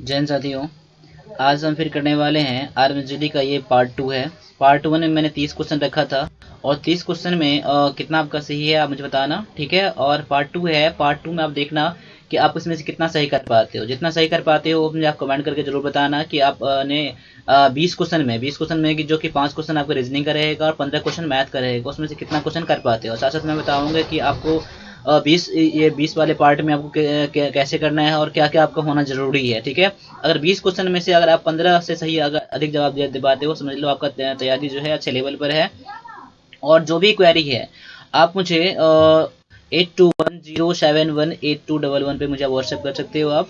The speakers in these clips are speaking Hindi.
जैन साथियों, आज हम फिर करने वाले हैं आर्मजेडी का। ये पार्ट 2 है। पार्ट 1 में मैंने 30 क्वेश्चन रखा था और 30 क्वेश्चन में कितना आपका सही है आप मुझे बताना, ठीक है। और पार्ट 2 है, पार्ट 2 में आप देखना कि आप इसमें से कितना सही कर पाते हो। जितना सही कर पाते हो मुझे आप कमेंट करके जरूर बताना कि आपने 20 क्वेश्चन में जो कि 5 क्वेश्चन आपका रीजनिंग का रहेगा और 15 क्वेश्चन मैथ का रहेगा, उसमें से कितना क्वेश्चन कर पाते हो। साथ साथ मैं बताऊंगा कि आपको 20 वाले पार्ट में आपको कैसे करना है और क्या क्या आपका होना जरूरी है, ठीक है। अगर 20 क्वेश्चन में से अगर आप 15 से सही अगर अधिक जवाब दे पाते हो, समझ लो आपका तैयारी जो है अच्छे लेवल पर है। और जो भी क्वेरी है आप मुझे 8210718211 पे मुझे व्हाट्सएप कर सकते हो आप,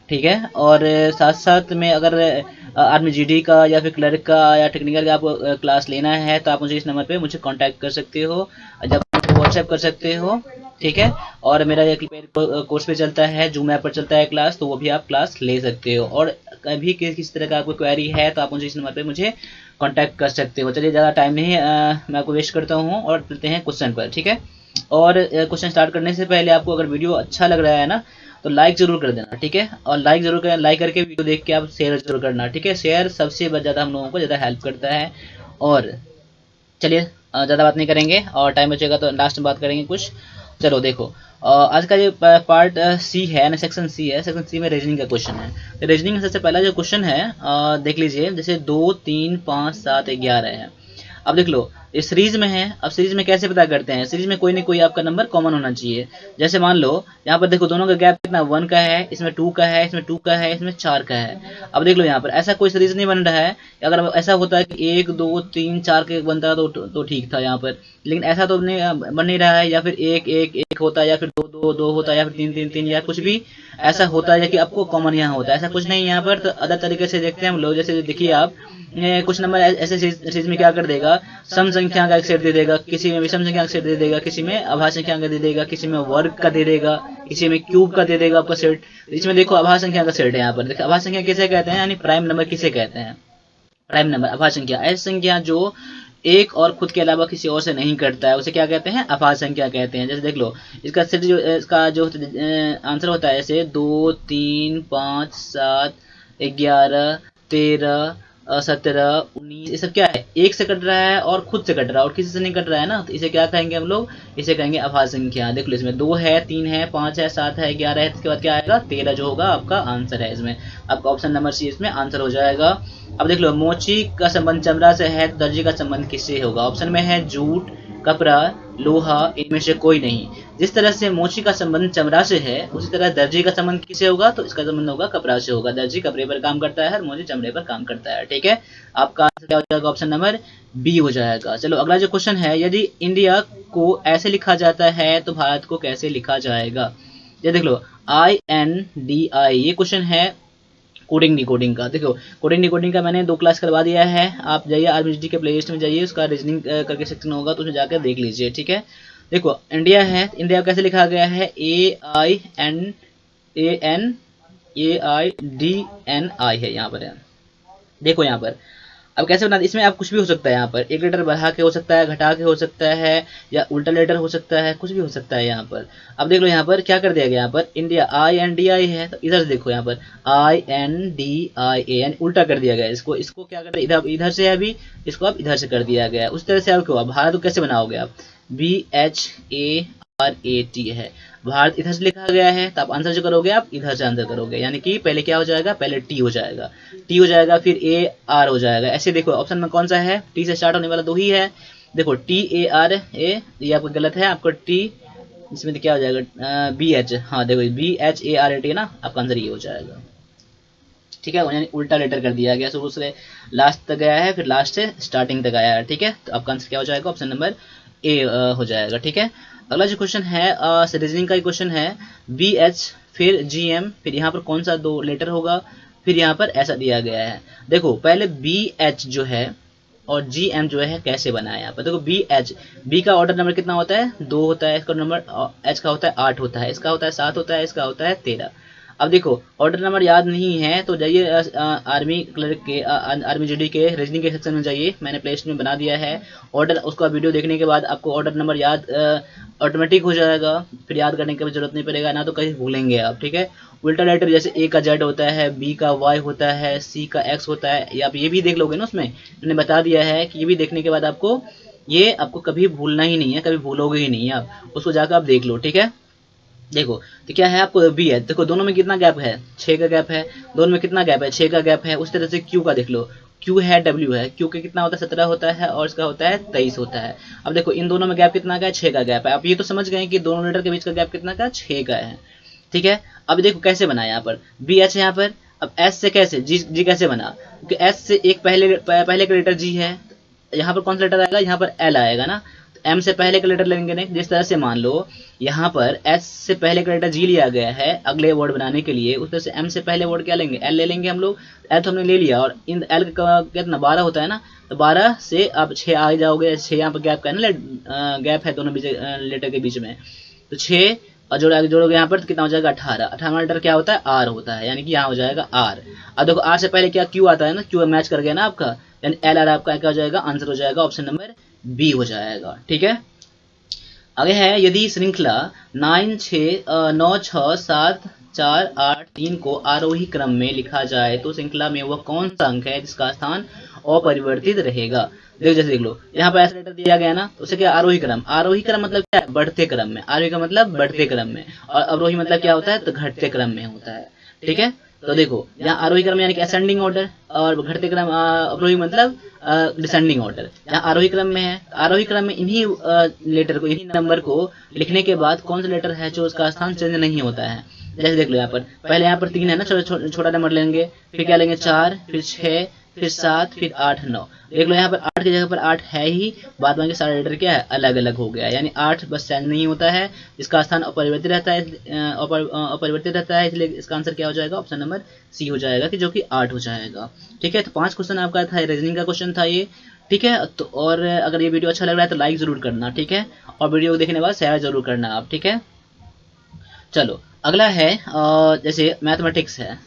ठीक है। और साथ साथ में अगर आर्मी जीडी का या फिर क्लर्क का या टेक्निकल का आपको क्लास लेना है तो आप मुझे इस नंबर पे मुझे कांटेक्ट कर सकते हो, जब व्हाट्सएप कर सकते हो, ठीक है। और मेरा एक कोर्स पे चलता है, जूम ऐप पर चलता है क्लास, तो वो भी आप क्लास ले सकते हो। और कभी किस तरह का आपको क्वेरी है तो आप मुझे इस नंबर पे मुझे कांटेक्ट कर सकते हो। चलिए ज़्यादा टाइम नहीं मैं आपको वेस्ट करता हूँ और चलते हैं क्वेश्चन पर, ठीक है। और क्वेश्चन स्टार्ट करने से पहले आपको अगर वीडियो अच्छा लग रहा है ना तो लाइक जरूर कर देना, ठीक है। और लाइक जरूर करें, लाइक करके वीडियो देख के आप शेयर जरूर करना, ठीक है। शेयर सबसे ज़्यादा हम लोगों को ज़्यादा हेल्प करता है। और चलिए ज़्यादा बात नहीं करेंगे और टाइम बचेगा तो लास्ट में बात करेंगे कुछ। चलो देखो, आज का जो पार्ट सी है ना, सेक्शन सी है। सेक्शन सी में रीजनिंग का क्वेश्चन है। तो रीजनिंग में सबसे पहला जो क्वेश्चन है देख लीजिए, जैसे 2 3 5 7 11 है। अब देख लो इस सीरीज में है। अब सीरीज में कैसे पता करते हैं, सीरीज में कोई ना कोई आपका नंबर कॉमन होना चाहिए। जैसे मान लो यहाँ पर देखो दोनों का गैप कितना 1 का है, इसमें 2 का है, इसमें 2 का है, इसमें 4 का है। अब देख लो यहाँ पर ऐसा कोई सीरीज नहीं बन रहा है। अगर ऐसा होता है कि 1 2 3 4 के बनता तो ठीक था यहाँ पर, लेकिन ऐसा तो नहीं बन नहीं रहा है। या फिर 1 1 1 होता है, या फिर 2 2 2 होता है, या फिर 3 3 3, या कुछ भी ऐसा होता है कि आपको कॉमन यहाँ होता है। ऐसा कुछ नहीं यहाँ पर। तो अदर तरीके से देखते हैं हम लोग। जैसे देखिए आप कुछ नंबर ऐसे चीज में क्या कर देगा, सम संख्या का एक सेट दे देगा, किसी में विषम संख्या का सेट दे देगा, किसी में अभाज्य संख्या का दे देगा, किसी में वर्ग का दे देगा, किसी में क्यूब का दे देगा आपका सेट। इसमें देखो अभाज्य संख्या का सेट है यहाँ पर। देखो अभाज्य संख्या किसे कहते हैं, यानी प्राइम नंबर किसे कहते हैं। प्राइम नंबर अभाज्य संख्या, ऐसी संख्या जो एक और खुद के अलावा किसी और से नहीं कटता है, उसे क्या कहते हैं, अभाज्य संख्या कहते हैं। जैसे देख लो इसका सेट जो इसका जो आंसर होता है, जैसे 2 3 5 7 11 13 17 19, ये सब क्या है, एक से कट रहा है और खुद से कट रहा है और किसी से नहीं कट रहा है ना, तो इसे क्या कहेंगे हम लोग, इसे कहेंगे अभाज्य संख्या। देख लो इसमें 2 है, 3 है, 5 है, 7 है, 11 है, इसके बाद क्या आएगा 13 जो होगा आपका आंसर है। इसमें आपका ऑप्शन नंबर सी इसमें आंसर हो जाएगा। अब देख लो मोची का संबंध चमड़ा से है तो दर्जी का संबंध किससे होगा। ऑप्शन में है जूट, कपड़ा, लोहा, इनमें से कोई नहीं। जिस तरह से मोची का संबंध चमड़ा से है उसी तरह दर्जी का संबंध किससे होगा, तो इसका संबंध होगा कपड़ा से होगा। दर्जी कपड़े पर काम करता है और मोची चमड़े पर काम करता है, ठीक है। आपका आंसर क्या हो जाएगा, ऑप्शन नंबर बी हो जाएगा। चलो अगला जो क्वेश्चन है, यदि इंडिया को ऐसे लिखा जाता है तो भारत को कैसे लिखा जाएगा। ये देख लो INDI, ये क्वेश्चन है कोडिंग डिकोडिंग का। देखो कोडिंग डिकोडिंग का मैंने 2 क्लास करवा दिया है, आप जाइए आरबीजी के प्लेलिस्ट में जाइए, उसका रीजनिंग करके सेक्शन होगा तो उसमें जाकर देख लीजिए, ठीक है। देखो इंडिया है, इंडिया कैसे लिखा गया है, AINDI है यहाँ पर है। देखो यहाँ पर अब कैसे बना, इसमें आप कुछ भी हो सकता है। यहाँ पर एक लेटर बढ़ा के हो सकता है, घटा के हो सकता है, या उल्टा लेटर हो सकता है, कुछ भी हो सकता है यहाँ पर। अब देख लो यहाँ पर क्या कर दिया गया, यहाँ पर इंडिया INDI है तो इधर से देखो यहाँ पर INDIA यानी उल्टा कर दिया गया। इसको क्या कर दिया, इधर इधर से है अभी, इसको आप इधर से कर दिया गया। उस तरह से आप क्यों, भारत को कैसे बनाओगे आप, BHARAT है, भारत इधर से लिखा गया है तो आप आंसर जो करोगे आप इधर से आंसर करोगे, यानी कि पहले क्या हो जाएगा, पहले टी हो जाएगा, टी हो जाएगा, फिर AR हो जाएगा। ऐसे देखो ऑप्शन में कौन सा है, टी से स्टार्ट होने वाला 2 ही है। देखो TARA, ये आपको गलत है, आपको टी इसमें क्या हो जाएगा BH, हाँ देखो BHARAT है ना, आपका आंसर ये हो जाएगा, ठीक है। यानी उल्टा लेटर कर दिया गया, शुरू से लास्ट तक गया है, फिर लास्ट से स्टार्टिंग तक आया है, ठीक है। तो आपका आंसर क्या हो जाएगा, ऑप्शन नंबर ए हो जाएगा, ठीक है। अगला जो क्वेश्चन है रीजनिंग का क्वेश्चन है, BH फिर GM, फिर यहाँ पर कौन सा 2 लेटर होगा, फिर यहाँ पर ऐसा दिया गया है। देखो पहले BH जो है और GM जो है कैसे बना है। यहाँ पर देखो B का ऑर्डर नंबर कितना होता है, 2 होता है, इसका नंबर H का होता है 8 होता है, इसका होता है 7 होता है, इसका होता है 13। अब देखो ऑर्डर नंबर याद नहीं है तो जाइए आर्मी क्लर्क के आर्मी जीडी के रीजनिंग के सेक्शन में जाइए, मैंने प्ले लिस्ट में बना दिया है ऑर्डर। उसका वीडियो देखने के बाद आपको ऑर्डर नंबर याद ऑटोमेटिक हो जाएगा, फिर याद करने की जरूरत नहीं पड़ेगा, ना तो कहीं भूलेंगे आप, ठीक है। उल्टा लेटर जैसे ए का जेड होता है, बी का वाई होता है, सी का एक्स होता है, ये आप ये भी देख लोगे ना, उसमें मैंने बता दिया है कि ये भी देखने के बाद आपको ये आपको कभी भूलना ही नहीं है, कभी भूलोगे ही नहीं है आप, उसको जाकर आप देख लो, ठीक है। देखो तो क्या है, आपको बी है, देखो दोनों में कितना गैप है, 6 का गैप है, दोनों में कितना गैप है, 6 का गैप है। उस तरह से क्यू का देख लो, क्यू है, डब्ल्यू है, क्यू के कितना होता है 17 होता है और इसका होता है 23 होता है। अब देखो इन दोनों में गैप कितना का है, 6 का गैप है। आप ये तो समझ गए कि दोनों लेटर के बीच का गैप कितना का, 6 का है, ठीक है। अब देखो कैसे बना यहाँ पर, बी एच है यहाँ पर, अब एस से कैसे जी कैसे बना, क्योंकि एस से एक पहले का लेटर जी है, यहाँ पर कौन सा लेटर आएगा, यहाँ पर एल आएगा ना, एम से पहले का लेटर लेंगे नहीं। जिस तरह से मान लो यहाँ पर एस से पहले का लेटर जी लिया गया है अगले वर्ड बनाने के लिए, उस तरह से एम से पहले वर्ड क्या लेंगे, एल ले लेंगे हम लोग। एल तो हमने ले लिया, और इन एल का कितना 12 होता है ना, तो 12 से आप 6 आ जाओगे, 6 यहाँ पर गैप का है ना, गैप है दोनों लेटर के बीच में, तो 6 और जोड़ोगे यहाँ पर तो कितना हो जाएगा 18। 18 लेटर क्या होता है, आर होता है, यानी कि यहाँ हो जाएगा आर। अब देखो आर से पहले क्या क्यू आता है ना, क्यू मैच कर गया ना आपका, यानी एल आर आपका क्या हो जाएगा, आंसर हो जाएगा ऑप्शन नंबर बी हो जाएगा, ठीक है। आगे है, यदि श्रृंखला 9 6 7 4 8 3 को आरोही क्रम में लिखा जाए तो श्रृंखला में वह कौन सा अंक है जिसका स्थान अपरिवर्तित रहेगा। जैसे देख लो यहाँ पर ऐसा लेटर दिया गया ना, तो उसे क्या आरोही क्रम, आरोही क्रम मतलब क्या है, बढ़ते क्रम में, आरोही का मतलब बढ़ते क्रम में, और अवरोही मतलब क्या होता है, तो घटते क्रम में होता है, ठीक है। तो देखो यहाँ आरोही क्रम यानी कि असेंडिंग ऑर्डर, और घटते क्रम अवरोही मतलब डिसेंडिंग ऑर्डर। यहाँ आरोही क्रम में है, आरोही क्रम में इन्हीं लेटर को, इन्हीं नंबर को लिखने के बाद कौन सा लेटर है जो उसका स्थान चेंज नहीं होता है। जैसे देख लो यहाँ पर पहले यहाँ पर 3 है ना, छोटा नंबर लेंगे, फिर क्या लेंगे 4, फिर 6, फिर 7, फिर 8 9। देख लो यहाँ पर 8 की जगह पर 8 है ही, बाद बाकी सारे लेटर क्या है, अलग अलग हो गया, यानी 8 बस चेंज नहीं होता है, इसका स्थान अपरिवर्तित रहता है, अपरिवर्तित रहता है, इसलिए इसका आंसर क्या हो जाएगा, ऑप्शन नंबर सी हो जाएगा, कि जो कि 8 हो जाएगा, ठीक है। तो 5 क्वेश्चन आपका था, रीजनिंग का क्वेश्चन था ये, ठीक है। तो और अगर ये वीडियो अच्छा लग रहा है तो लाइक जरूर करना, ठीक है, और वीडियो को देखने के बाद शेयर जरूर करना आप, ठीक है। चलो अगला है जैसे मैथमेटिक्स है,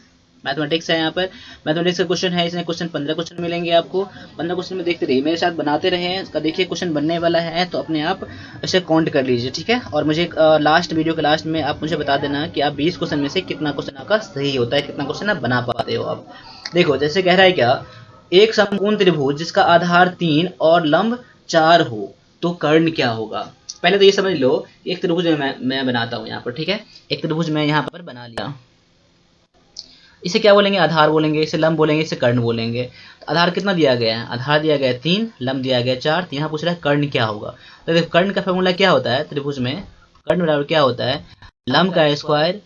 मैथमेटिक्स है यहाँ पर, मैथमेटिक्स का क्वेश्चन है, इसमें क्वेश्चन 15 क्वेश्चन मिलेंगे आपको। 15 क्वेश्चन में देखते रहिए, मेरे साथ बनाते रहे, इसका देखिए क्वेश्चन बनने वाला है तो अपने आप इसे काउंट कर लीजिए, ठीक है। और मुझे लास्ट वीडियो के लास्ट में आप मुझे बता देना कि आप 20 क्वेश्चन में से कितना क्वेश्चन आपका सही होता है, कितना क्वेश्चन आप बना पाते हो आप। देखो जैसे कह रहा है क्या, एक समकोण त्रिभुज जिसका आधार 3 और लंब 4 हो तो कर्ण क्या होगा। पहले तो ये समझ लो, एक त्रिभुज मैं बनाता हूँ यहाँ पर, ठीक है, एक त्रिभुज मैं यहाँ पर बना लिया, इसे क्या बोलेंगे, आधार बोलेंगे, इसे लंब बोलेंगे, इसे कर्ण बोलेंगे। तो आधार कितना दिया गया है, आधार दिया गया है 3, लंब दिया गया 4, तो यहाँ पूछ रहा है कर्ण क्या होगा। तो देखो कर्ण का फॉर्मूला क्या होता है त्रिभुज में, कर्ण बराबर क्या होता है, लंब का स्क्वायर,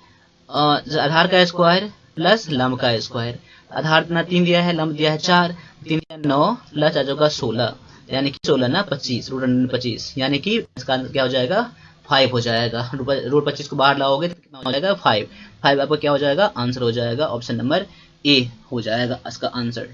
आधार का स्क्वायर प्लस लंब का स्क्वायर। आधार ना 3 दिया है, लंब दिया है 4, 3 दिया 9 प्लस आ जाएगा 16, यानी कि 16 ना 25, रूट 25, यानी कि इसका आंसर क्या हो जाएगा, 5 हो जाएगा। रूट 25 को बाहर लाओगे तो कितना हो जाएगा, 5 आपका क्या हो जाएगा, आंसर हो जाएगा, ऑप्शन नंबर ए हो जाएगा इसका आंसर,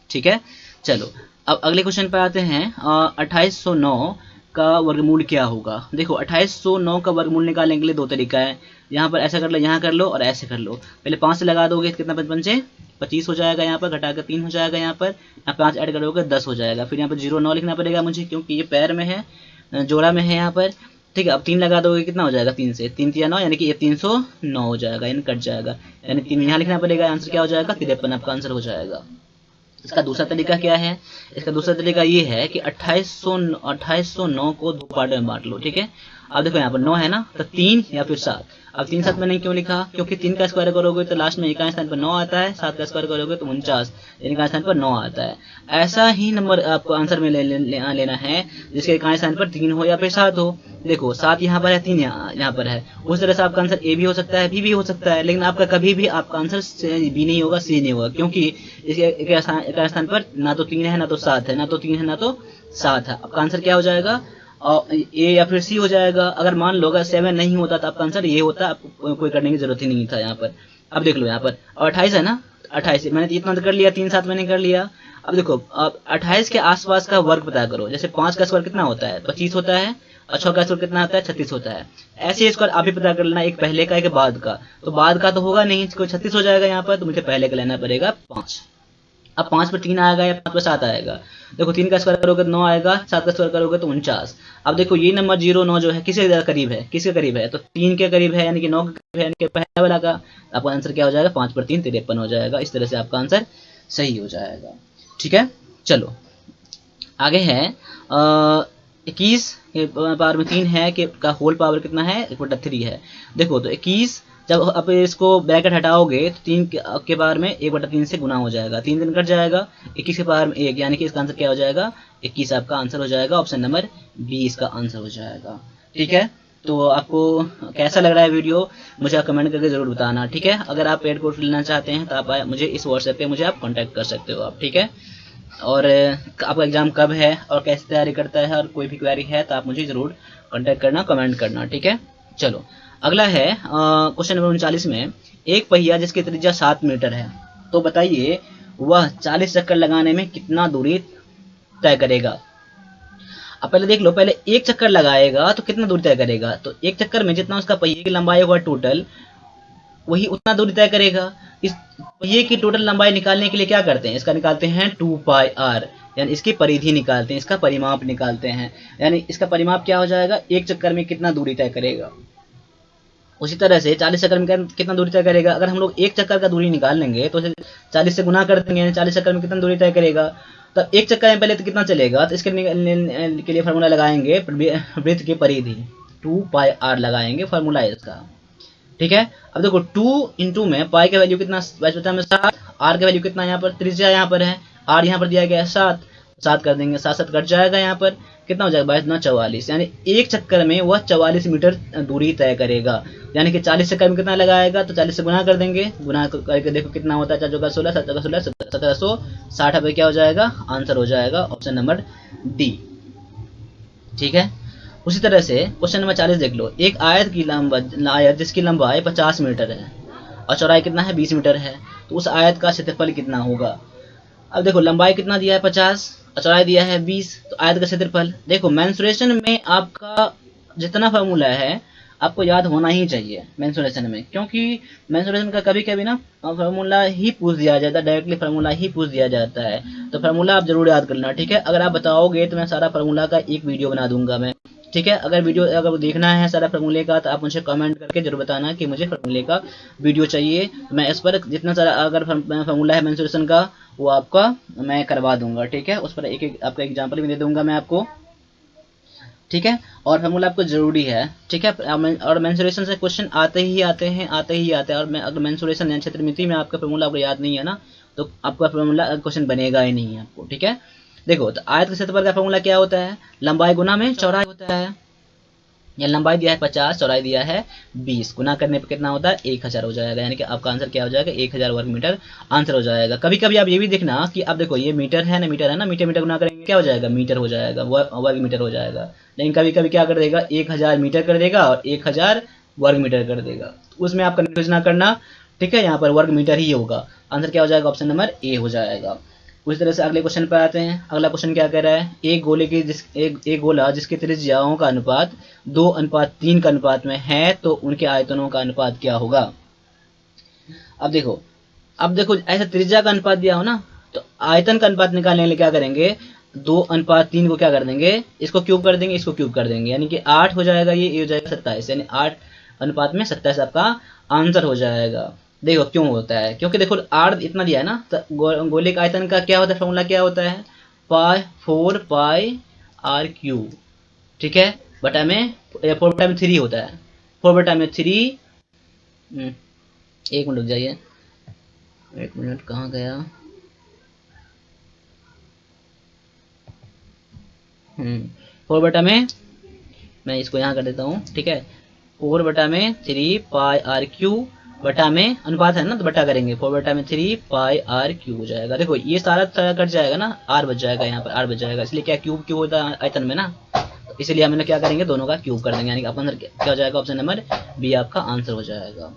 ठीक है। चलो अब अगले क्वेश्चन पर आते हैं, 2809 का वर्गमूल क्या होगा। देखो 2809 का वर्गमूल निकालने के लिए 2 तरीका है, यहाँ पर ऐसा कर लो, यहाँ कर लो और ऐसे कर लो। पहले 5 से लगा दोगे कितना, 55 से 25 हो जाएगा, यहाँ पर घटाकर 3 हो जाएगा, यहाँ पर 5 ऐड करोगे 10 हो जाएगा। फिर यहाँ पर 0 9 लिखना पड़ेगा मुझे, क्योंकि ये पैर में है, जोड़ा में है यहाँ पर, ठीक है। अब 3 लगा दोगे कितना हो जाएगा, 3 से 3 3 9, यानी कि ये 309 हो जाएगा, यानी कट जाएगा, यानी 3 यहाँ लिखना पड़ेगा, आंसर क्या हो जाएगा 53, आपका आंसर हो जाएगा। इसका दूसरा तरीका क्या है, इसका दूसरा तरीका ये है कि 2809 को 2 पार्ट में बांट लो, ठीक है। अब देखो यहाँ पर 9 है ना, तो 3 या फिर 7। अब 3 7 मैंने क्यों लिखा, क्योंकि 3 का स्क्वायर करोगे तो लास्ट में 1 का स्थान पर 9 आता है, 7 का स्क्वायर करोगे तो 49, इनका का स्थान पर 9 आता है। ऐसा ही नंबर आपको आंसर में लेना है जिसके एक स्थान पर 3 हो या फिर 7 हो। देखो 7 यहाँ पर है, 3 यहाँ पर है, उस तरह से आपका आंसर ए भी हो सकता है, बी भी हो सकता है, लेकिन आपका कभी भी आपका आंसर बी नहीं होगा, सी नहीं होगा, क्योंकि इसके एक स्थान पर ना तो 3 है ना तो 7 है, ना तो 3 है ना तो 7 है। आपका आंसर क्या हो जाएगा, ए या फिर सी हो जाएगा। अगर मान लो 7 नहीं होता तो आपका आंसर ये होता, आपको कोई करने की जरूरत ही नहीं था यहाँ पर। अब देख लो यहाँ पर 28 है ना, 28 मैंने इतना कर लिया, 3 7 मैंने कर लिया। अब देखो अब 28 के आसपास का वर्ग पता करो, जैसे 5 का स्क्वायर कितना होता है, 25 होता है, और 6 का स्क्वायर कितना आता है 36 होता है। ऐसे स्क्वायर आप भी पता कर लेना, एक पहले का एक बाद का। तो बाद का तो होगा नहीं, कोई 36 हो जाएगा यहाँ पर, तो मुझे पहले का लेना पड़ेगा 5। अब 5 पर 3 आएगा या 5 पर 7 आएगा। देखो 3 का स्क्वायर करोगे तो 9 आएगा, 7 का स्क्वायर करोगे तो 49। अब देखो ये नंबर 0 9 जो है किसके ज्यादा करीब है, किसके करीब है, तो 3 के करीब है, यानी कि 9 के करीब है, यानी कि पहले वाला का आपका आंसर क्या हो जाएगा, 5 पर 3 53 हो जाएगा। इस तरह से आपका आंसर सही हो जाएगा। ठीक है, चलो आगे है 21 पावर में 3 है कि का होल पावर कितना है 1/3 है। देखो तो 21 जब आप इसको ब्रैकेट हटाओगे तो 3 के पावर में 1/3 से गुना हो जाएगा, 3 दिन कट जाएगा, 21 के पावर में 1, यानी कि इसका आंसर क्या हो जाएगा 21 आपका आंसर हो जाएगा। ऑप्शन नंबर 20 का आंसर हो जाएगा। ठीक है, तो आपको कैसा लग रहा है वीडियो मुझे आप कमेंट करके जरूर बताना। ठीक है, अगर आप पेड कोर्स लेना चाहते हैं तो आप मुझे इस व्हाट्सएप पे मुझे आप कांटेक्ट कर सकते हो आप। ठीक है, और आपका एग्जाम कब है और कैसे तैयारी करता है और कोई भी क्वेरी है तो आप मुझे ज़रूर कांटेक्ट करना, कमेंट करना। ठीक है, चलो अगला है क्वेश्चन नंबर 39 में, एक पहिया जिसकी त्रिज्या 7 मीटर है, तो बताइए वह 40 चक्कर लगाने में कितना दूरी तय करेगा। अब पहले देख लो, पहले एक चक्कर लगाएगा तो कितना दूरी तय करेगा, तो एक चक्कर में जितना उसका पहिए की लंबाई होगा टोटल वही उतना दूरी तय करेगा। इस पहिए की टोटल लंबाई निकालने के लिए क्या करते हैं, इसका निकालते हैं 2πr, यानी इसकी परिधि निकालते हैं, इसका परिमाप निकालते हैं, यानी इसका परिमाप क्या हो जाएगा, एक चक्कर में कितना दूरी तय करेगा। उसी तरह से 40 चक्कर में कितना दूरी तय करेगा, अगर हम लोग एक चक्कर का दूरी निकाल लेंगे तो 40 से गुना कर देंगे, यानी 40 चक्कर में कितना दूरी तय करेगा। तब एक चक्कर में पहले तो कितना चलेगा, तो इसके लिए फार्मूला लगाएंगे वृत्त की परिधि 2πr लगाएंगे, फार्मूला है इसका। ठीक है, अब देखो 2 इंटू में पाई का वैल्यू कितना बचा में 7, आर का वैल्यू कितना यहाँ पर, त्रिज्या यहाँ पर है, आर यहाँ पर दिया गया है 7 कर देंगे, 7 7 कट जाएगा, यहाँ पर कितना हो जाएगा 22 44, यानी एक चक्कर में वह 44 मीटर दूरी तय करेगा। यानी कि 40 चक्कर में कितना लगाएगा, तो 40 से गुना कर देंगे, गुना करके देखो कितना होता है, 4 चौका 16, 7 चौका 16, 1760 पे क्या हो जाएगा, आंसर हो जाएगा ऑप्शन नंबर डी। ठीक है, उसी तरह से क्वेश्चन नंबर 40 देख लो, एक आयत की आयत जिसकी लंबाई 50 मीटर है और चौड़ाई कितना है 20 मीटर है, तो उस आयत का क्षेत्रफल कितना होगा। अब देखो लंबाई कितना दिया है 50 और चौड़ाई दिया है 20, तो आयत का क्षेत्रफल देखो मेंसुरेशन में आपका जितना फार्मूला है आपको याद होना ही चाहिए मेंसुरेशन में, क्योंकि मेंसुरेशन का कभी कभी ना फार्मूला ही पूछ दिया जाता है, डायरेक्टली फार्मूला ही पूछ दिया जाता है, तो फार्मूला आप जरूर याद करना। ठीक है, अगर आप बताओगे तो मैं सारा फार्मूला का एक वीडियो बना दूंगा मैं। ठीक है, अगर देखना है सारा फार्मूले का तो आप मुझे कमेंट करके जरूर बताना कि मुझे फार्मूले का वीडियो चाहिए, मैं इस पर जितना सारा अगर फार्मूला है मेंसुरेशन का वो आपका मैं करवा दूंगा। ठीक है, उस पर एक एक आपका एग्जाम्पल भी दे दूंगा मैं आपको। ठीक है, और फार्मूला आपको जरूरी है। ठीक है, और मेंसुरेशन से क्वेश्चन आते ही आते हैं और मैं अगर मेंसुरेशन यानी क्षेत्रमिति में आपका फार्मूला आपको याद नहीं है ना तो आपका फार्मूला क्वेश्चन बनेगा ही नहीं आपको। ठीक है, देखो तो आयत के क्षेत्रफल का फार्मूला क्या होता है, लंबाई गुना में चौड़ाई होता है, या लंबाई दिया है 50 चौड़ाई दिया है 20, गुना करने पर कितना होता है 1000 हो जाएगा, यानी कि आपका आंसर क्या हो जाएगा 1000 वर्ग मीटर आंसर हो जाएगा। कभी कभी आप ये भी देखना कि आप देखो ये मीटर है ना, मीटर मीटर गुना करेंगे क्या हो जाएगा, मीटर हो जाएगा, वर्ग मीटर हो जाएगा। लेकिन कभी कभी क्या कर देगा 1000 मीटर कर देगा और 1000 वर्ग मीटर कर देगा, उसमें आप कंफ्यूज ना करना। ठीक है, यहाँ पर वर्ग मीटर ही होगा, आंसर क्या हो जाएगा ऑप्शन नंबर ए हो जाएगा। उसी तरह से अगले क्वेश्चन पर आते हैं। अगला क्वेश्चन क्या कह रहा है, एक गोला जिसकी त्रिज्याओं का अनुपात 2:3 का अनुपात में है तो उनके आयतनों का अनुपात क्या होगा। अब देखो ऐसा त्रिज्या का अनुपात दिया हो ना तो आयतन का अनुपात निकालने के लिए क्या करेंगे, 2:3 को क्या कर देंगे, इसको क्यूब कर देंगे, इसको क्यूब कर देंगे, यानी कि 8 हो जाएगा, ये हो जाएगा 27, यानी 8 अनुपात में 27 आपका आंसर हो जाएगा। देखो क्यों होता है, क्योंकि देखो आर इतना दिया है ना, तो गोले का आयतन का क्या होता है, फॉर्मूला क्या होता है 4πr³। ठीक है, बटा में 4/3 होता है, 4/3। एक मिनट रुक जाइए, एक मिनट कहाँ गया, 4 में मैं इसको यहाँ कर देता हूँ। ठीक है, 4/3πr³ बटा में अनुपात है ना तो बटा करेंगे, 4/3πr³ हो जाएगा। देखो ये सारा कट जाएगा ना, आर बच जाएगा, यहाँ पर आर बच जाएगा, इसलिए क्या क्यूब क्यों होता है आयतन में ना, तो इसलिए हम क्या करेंगे दोनों का क्यूब कर देंगे, यानी कि आपका आंसर क्या हो जाएगा ऑप्शन नंबर बी आपका आंसर हो जाएगा।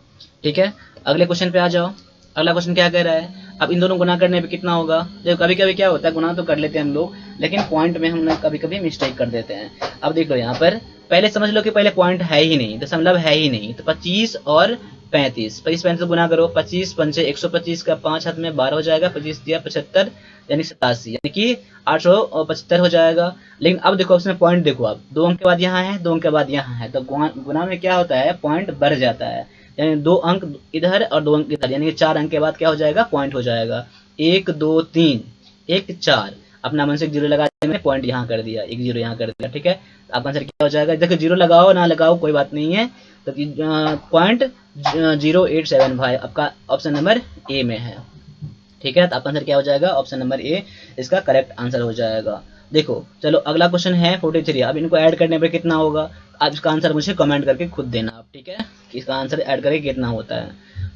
ठीक है, अगले क्वेश्चन पे आ जाओ। अगला क्वेश्चन क्या कह रहा है, अब इन दोनों गुना करने पे कितना होगा। देखो कभी कभी क्या होता है गुना तो कर लेते हैं हम लोग, लेकिन पॉइंट में हम लोग कभी कभी मिस्टेक कर देते हैं। अब देख लो यहाँ पर पहले समझ लो कि पहले पॉइंट है ही नहीं, दशमलव है ही नहीं, तो 25 और 35, 35 गुना करो, 25 पंचे 125 का 5 हाथ में 12 हो जाएगा, 25 दिया 75 यानी 87, यानी कि 875 हो जाएगा। लेकिन अब देखो इसमें पॉइंट देखो, आप 2 अंक के बाद यहाँ है, 2 अंक के बाद यहाँ है, तो गुना में क्या होता है, पॉइंट बढ़ जाता है, यानी 2 अंक इधर और 2 अंक इधर, यानी 4 अंक के बाद क्या हो जाएगा, पॉइंट हो जाएगा। 1 2 3 1 4, अपना मन से 0 लगा दिया, मैंने पॉइंट यहाँ कर दिया, 1 0 यहाँ कर दिया, ठीक है। आपका आंसर क्या हो जाएगा, देखो 0 लगाओ ना लगाओ कोई बात नहीं है, तो .087 आपका ऑप्शन नंबर ए में है, ठीक है। तो आपका आंसर क्या हो जाएगा, ऑप्शन नंबर ए इसका करेक्ट आंसर हो जाएगा। देखो चलो अगला क्वेश्चन है 43, अब इनको ऐड करने पर कितना होगा, आप इसका आंसर मुझे कमेंट करके खुद देना आप, ठीक है, कि इसका आंसर ऐड करके कितना होता है,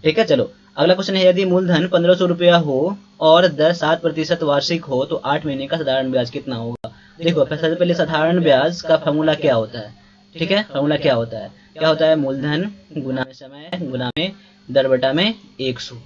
ठीक है। चलो अगला क्वेश्चन है, यदि मूलधन 1500 रुपया हो और 7% वार्षिक हो तो 8 महीने का साधारण ब्याज कितना होगा। देखो सबसे पहले साधारण ब्याज का फॉर्मूला क्या होता है, ठीक है, फॉर्मूला क्या होता है, मूलधन गुना समय गुना में दर बटा में 100।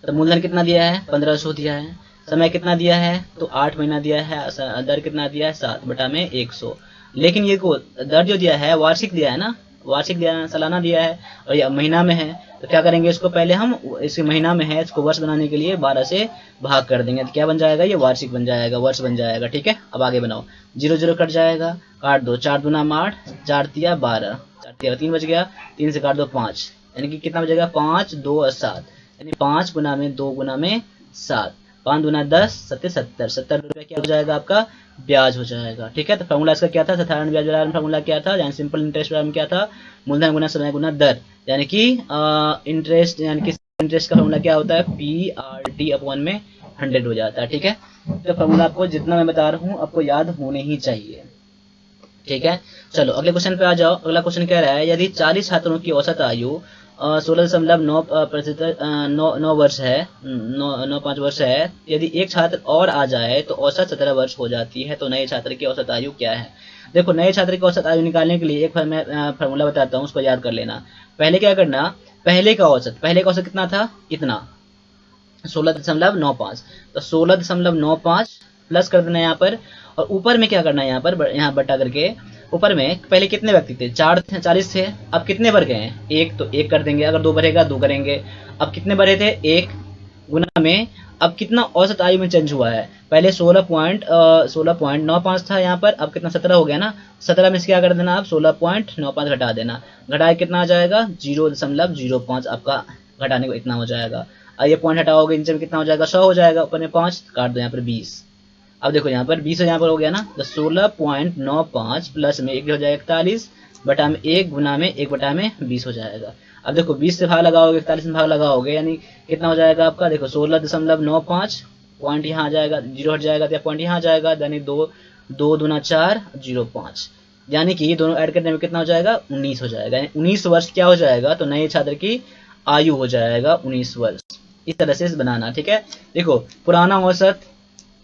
तो मूलधन कितना दिया है, 1500 दिया है, समय कितना दिया है, तो 8 महीना दिया है, दर कितना दिया है, 7 बटा में 100। लेकिन ये को दर जो दिया है वार्षिक दिया है ना, वार्षिक दिया है, सालाना दिया है, और ये महीना में है, तो क्या करेंगे इसको, पहले हम इस महीना में है, इसको वर्ष बनाने के लिए 12 से भाग कर देंगे, तो क्या बन जाएगा, ये वार्षिक बन जाएगा, वर्ष बन जाएगा, ठीक है। अब आगे बनाओ, 0 0 कट जाएगा, काट दो, 4 दूना 8, 4 तिया 12, 4 तिया 3 बच गया, 3 से काट दो 5, यानी कि कितना बचेगा, 5 2 और 7, यानी 5 गुना में 2 गुना में 7, 5 दूना 10, 70 70 रुपये क्या हो जाएगा, आपका ब्याज हो जाएगा, ठीक है। तो फॉर्मूला इसका क्या था, साधारण ब्याज वाला फॉर्मूला क्या था, यानी सिंपल इंटरेस्ट वाला क्या था, मूलधन गुना समय गुना दर, यानी कि इंटरेस्ट, यानी कि इंटरेस्ट का फॉर्मूला क्या होता है, PRT अपॉन में 100 हो जाता है, ठीक है। तो फॉर्मूला आपको जितना मैं बता रहा हूँ आपको याद होने ही चाहिए, ठीक है। चलो अगले क्वेश्चन पे आ जाओ। अगला क्वेश्चन कह रहा है, यदि 40 छात्रों की औसत आयु 16.9 वर्ष है, 9.5 वर्ष है, यदि एक छात्र और आ जाए तो औसत 17 वर्ष हो जाती है, तो नए छात्र की औसत आयु क्या है। देखो नए छात्र की औसत आयु निकालने के लिए एक मैं फार्मूला बताता हूँ, उसको याद कर लेना। पहले क्या करना, पहले का औसत कितना था, इतना 16.95, तो 16.95 प्लस कर देना यहाँ पर, और ऊपर में क्या करना है, यहाँ बटा करके ऊपर में पहले कितने व्यक्ति थे, 40 थे, अब कितने बढ़ गए हैं, 1, तो 1 कर देंगे, अगर 2 बढ़ेगा 2 करेंगे, अब कितने बढ़े थे, 1 गुना में, अब कितना औसत आयु में चेंज हुआ है, पहले 16.95 था यहाँ पर, अब कितना 17 हो गया ना, 17 में से क्या कर देना, आप 16.95 घटा देना, घटाए कितना आ जाएगा, 0.05 आपका घटाने को इतना हो जाएगा। अब ये पॉइंट हटाओगे नीचे में कितना हो जाएगा, 100 हो जाएगा, ऊपर में 5 काट दो, यहाँ पर 20, अब देखो यहाँ पर 20 यहाँ पर हो गया ना, तो 16.95 प्लस में 1 हो जाएगा 41 बटा में 1 गुना में 1 बटा में 20 हो जाएगा। अब देखो 20 से भाग लगाओगे, 41 में भाग लगाओगे, यानी कितना हो जाएगा आपका, देखो 16.95 पॉइंट यहाँ आ जाएगा, 0 हट जाएगा, तो पॉइंट यहाँ आ जाएगा, यानी 2 दूना 4 0.5, यानी कि ये दोनों ऐड करने में कितना हो जाएगा, 19 हो जाएगा, यानी 19 वर्ष क्या हो जाएगा, तो नए छात्र की आयु हो जाएगा 19 वर्ष। इस तरह से बनाना, ठीक है। देखो पुराना औसत,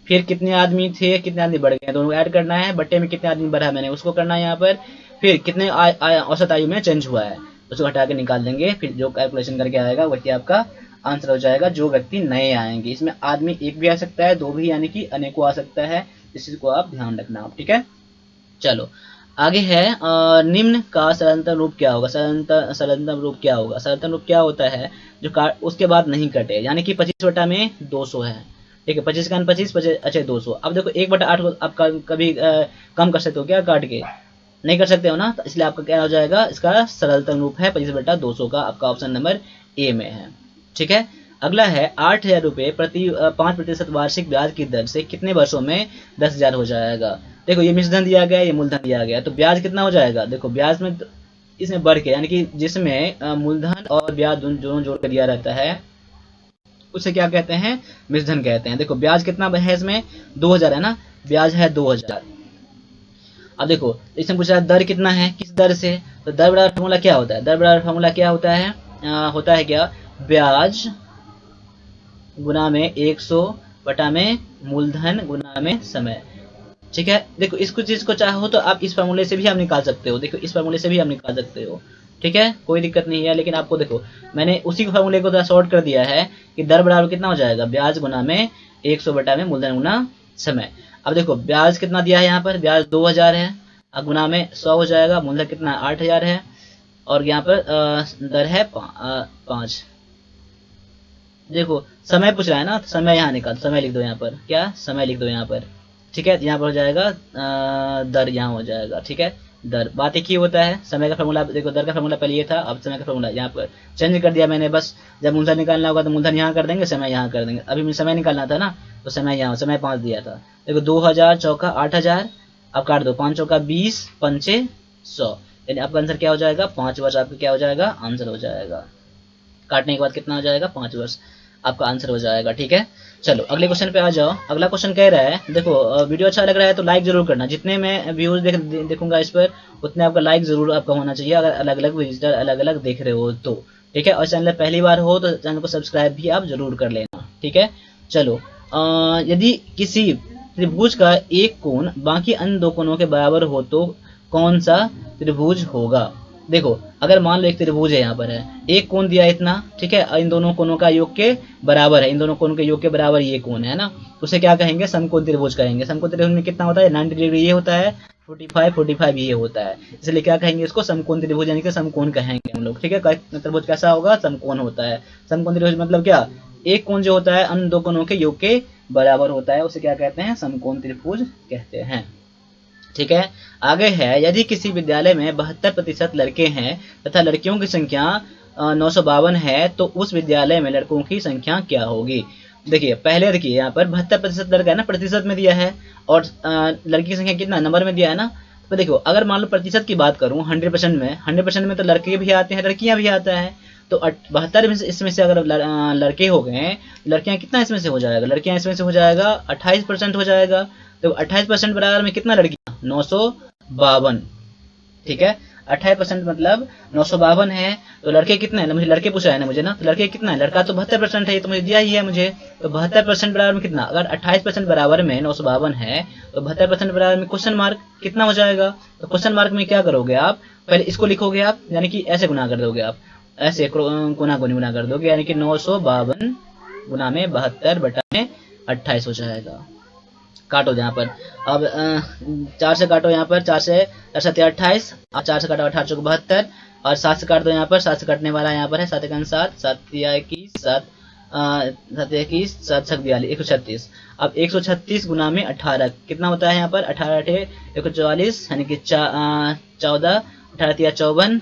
फिर कितने आदमी थे, कितने आदमी बढ़ गए, दोनों ऐड करना है, बट्टे में कितने आदमी बढ़ा मैंने उसको करना है यहाँ पर, फिर कितने औसत आयु में चेंज हुआ है उसको हटा के निकाल देंगे, फिर जो कैलकुलेशन करके आएगा वही आपका आंसर हो जाएगा, जो व्यक्ति नए आएंगे। इसमें आदमी एक भी आ सकता है, 2 भी, यानी कि अनेकों आ सकता है, इस चीज को आप ध्यान रखना, ठीक है। चलो आगे है, निम्न का सरलतम रूप क्या होगा, सरलतम रूप क्या होगा, सरलतम रूप क्या होता है, जो उसके बाद नहीं कटे, यानी कि 25 बटा में 200 है, ठीक है, 25 का 25 अच्छा 200। अब देखो 1/8 को आप कभी कम कर सकते हो क्या, काट के नहीं कर सकते हो ना, तो इसलिए आपका क्या हो जाएगा, इसका सरलतम रूप है 25/200 का, आपका ऑप्शन नंबर ए में है, ठीक है। अगला है 8,000 रुपये प्रति 5% वार्षिक ब्याज की दर से कितने वर्षों में 10,000 हो जाएगा। देखो ये मिश्रधन दिया गया, ये मूलधन दिया गया, तो ब्याज कितना हो जाएगा, देखो ब्याज में इसमें बढ़ के, यानी कि जिसमें मूलधन और ब्याज दोनों जोड़ कर दिया रहता है उसे क्या कहते हैं, मिश्रधन कहते हैं। देखो ब्याज कितना है इसमें, 2000 है ना, ब्याज है 2000। अब देखो इसमें पूछा है दर कितना है, किस दर से, तो दर बराबर फॉर्मूला क्या होता है, दर बराबर फॉर्मूला क्या होता है, होता है क्या, ब्याज गुना में 100 बटा में मूलधन गुना में समय, ठीक है। देखो इसको चीज को चाहो तो आप इस फार्मूले से भी आप निकाल सकते हो, देखो इस फार्मूले से भी आप निकाल सकते हो, ठीक है, कोई दिक्कत नहीं है। लेकिन आपको देखो मैंने उसी फार्मूले को थोड़ा शॉर्ट कर दिया है कि दर बराबर कितना हो जाएगा, ब्याज गुना में 100 बटा में मूलधन गुना समय। अब देखो ब्याज कितना दिया है यहाँ पर, ब्याज 2000 है, गुना में 100 हो जाएगा। मूलधन कितना 8000 है और यहाँ पर दर है 5। देखो समय पूछ रहा है ना, तो समय यहाँ निकाल, समय लिख दो यहाँ पर, क्या समय लिख दो यहाँ पर, ठीक है। यहाँ पर हो जाएगा दर, यहाँ हो जाएगा, ठीक है। दर बात एक ही होता है। समय का फॉर्मूला देखो, दर का फॉर्मूला पहले ये था, अब समय का फॉर्मूला यहाँ पर चेंज कर दिया मैंने। बस जब मूलधन निकालना होगा तो मूलधन यहाँ कर देंगे, समय यहाँ कर देंगे। अभी मुझे समय निकालना था ना, तो समय यहाँ, समय 5 दिया था। देखो 2000 चौका 8000, अब काट दो, 5 चौका 20, 5 100, यानी आपका आंसर क्या हो जाएगा 5 वर्ष आपका क्या हो जाएगा आंसर हो जाएगा। काटने के बाद कितना हो जाएगा 5 वर्ष आपका आंसर हो जाएगा, ठीक है। चलो अगले क्वेश्चन पे आ जाओ। अगला क्वेश्चन कह रहा है, देखो वीडियो अच्छा लग रहा है तो लाइक जरूर करना। जितने मैं व्यूज देखूंगा इस पर, उतने आपका लाइक जरूर आपका होना चाहिए, अगर अलग अलग विजिटर अलग अलग देख रहे हो तो, ठीक है। और चैनल पहली बार हो तो चैनल को सब्सक्राइब भी आप जरूर कर लेना, ठीक है। चलो यदि किसी त्रिभुज का एक कोण बाकी अन्य दो कोणों के बराबर हो तो कौन सा त्रिभुज होगा। देखो अगर मान लो एक त्रिभुज है, यहाँ पर है, एक कोण दिया इतना, ठीक है, इन दोनों कोणों का योग के बराबर है, इन दोनों कोणों के योग के बराबर ये कोण है ना, उसे क्या कहेंगे समकोण त्रिभुज कहेंगे। समकोण त्रिभुज में कितना होता है 90 डिग्री ये होता है, 45 ये होता है, इसलिए क्या कहेंगे इसको समकोण त्रिभुज, यानी कि समकोण कहेंगे हम लोग, ठीक है। त्रिभुज कैसा होगा समकोण होता है। समकोण त्रिभुज मतलब क्या, एक कोण जो होता है अन्य दो कोणों के योग के बराबर होता है, उसे क्या कहते हैं समकोण त्रिभुज कहते हैं, ठीक है। आगे है, यदि किसी विद्यालय में 72% लड़के हैं तथा लड़कियों की संख्या 952 है तो उस विद्यालय में लड़कों की संख्या क्या होगी। देखिए पहले देखिए यहाँ पर 72% लड़का है ना, प्रतिशत में दिया है, और लड़की की संख्या कितना नंबर में दिया है ना। तो देखो अगर मान लो प्रतिशत की बात करूँ 100% में, 100% में तो लड़के भी आते हैं लड़कियां भी आता है, तो 72 इसमें से अगर लड़के हो गए, लड़कियां कितना इसमें से हो जाएगा, लड़कियां इसमें से हो जाएगा 28% हो जाएगा। तो 28% बराबर में कितना लड़कियां 952, ठीक है। 28% मतलब 952 है, तो लड़के कितने हैं, मुझे लड़के पूछा है ना मुझे ना, तो लड़के कितना है, लड़का तो 72% है, ये तो मुझे दिया ही है मुझे। तो 72% बराबर में कितना, अगर 28% बराबर में 952 है तो 72% बराबर में क्वेश्चन मार्क कितना हो जाएगा। तो क्वेश्चन मार्क में क्या करोगे आप, पहले इसको लिखोगे आप, यानी कि ऐसे गुना कर दोगे आप, ऐसे गुना कर दोगे, यानी कि 952 गुना में 72 बटा में 28 हो जाएगा। काटो यहाँ पर, अब 4 से काटो यहाँ पर, 4 से 28, और 4 से काटो 18 चौक 72, और 7 से काट दो यहाँ पर, 7 से काटने वाला यहाँ पर है 7 1 7, 7 21, 7 21, 7 6 42, 136। अब 136 गुना में 18 कितना होता है यहाँ पर, 18 144, यानी कि 14, 18 54,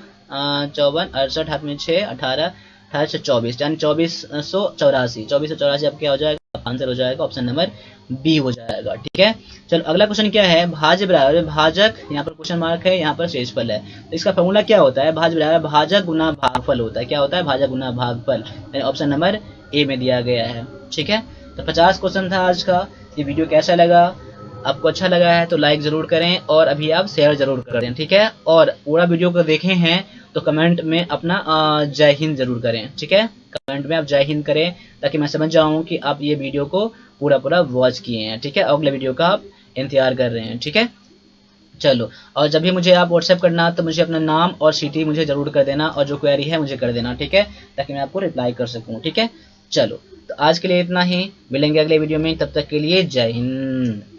68 हाथ में 6, 18 18 24, यानी 2484 अब क्या हो जाएगा आंसर हो जाएगा ऑप्शन नंबर बी हो जाएगा, ठीक है। चलो अगला क्वेश्चन क्या है, भाज्य बराबर भाजक, यहाँ पर क्वेश्चन मार्क है, यहाँ पर शेषफल है, तो इसका फॉर्मूला क्या होता है, भाज्य बराबर भाजक गुना भागफल होता है। क्या होता है, भाजक गुना भागफल, यानी ऑप्शन नंबर ए में दिया गया है, ठीक है। तो 50 क्वेश्चन था आज का। ये वीडियो कैसा लगा, आपको अच्छा लगा है तो लाइक जरूर करें, और अभी आप शेयर जरूर करें, ठीक है। और पूरा वीडियो को देखे हैं तो कमेंट में अपना जय हिंद जरूर करें, ठीक है। कमेंट में आप जय हिंद करें ताकि मैं समझ जाऊं कि आप ये वीडियो को पूरा वॉच किए हैं, ठीक है। अगले वीडियो का आप इंतजार कर रहे हैं, ठीक है। चलो, और जब भी मुझे आप व्हाट्सएप करना तो मुझे अपना नाम और सिटी मुझे जरूर कर देना, और जो क्वेरी है मुझे कर देना, ठीक है, ताकि मैं आपको रिप्लाई कर सकूं, ठीक है। चलो तो आज के लिए इतना ही, मिलेंगे अगले वीडियो में, तब तक के लिए जय हिंद।